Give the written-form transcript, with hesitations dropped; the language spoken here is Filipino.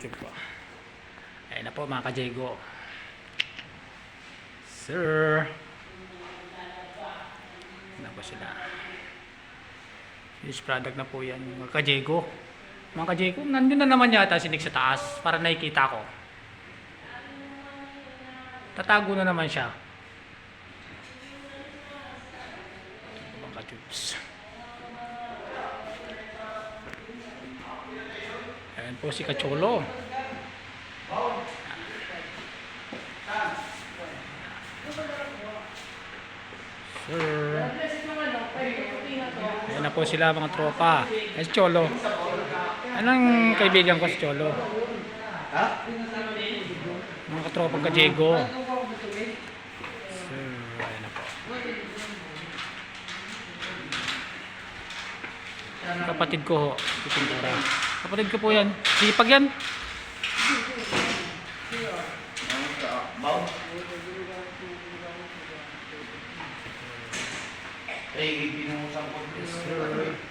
YouTube ko. Ayan na po mga ka-Jego. Sir. Ayan na po sila. Finished product na po yan mga ka-Jego. Mga ka-Jego, nandun na naman yata si Nick sa taas para nakikita ko. Tatago na naman siya. Mga ka-Jubes. Ayan po si Kacholo. Sir. Ayan na po sila mga tropa. Ayan si Cholo. Anong kaibigan ko si Cholo? Mga katropang ka-Jego. Sir. Ayan na po. Kapatid ko ho. Pintura. Kapatid ko po yan. Sipag yan. Eh, binungusan ko. Sir.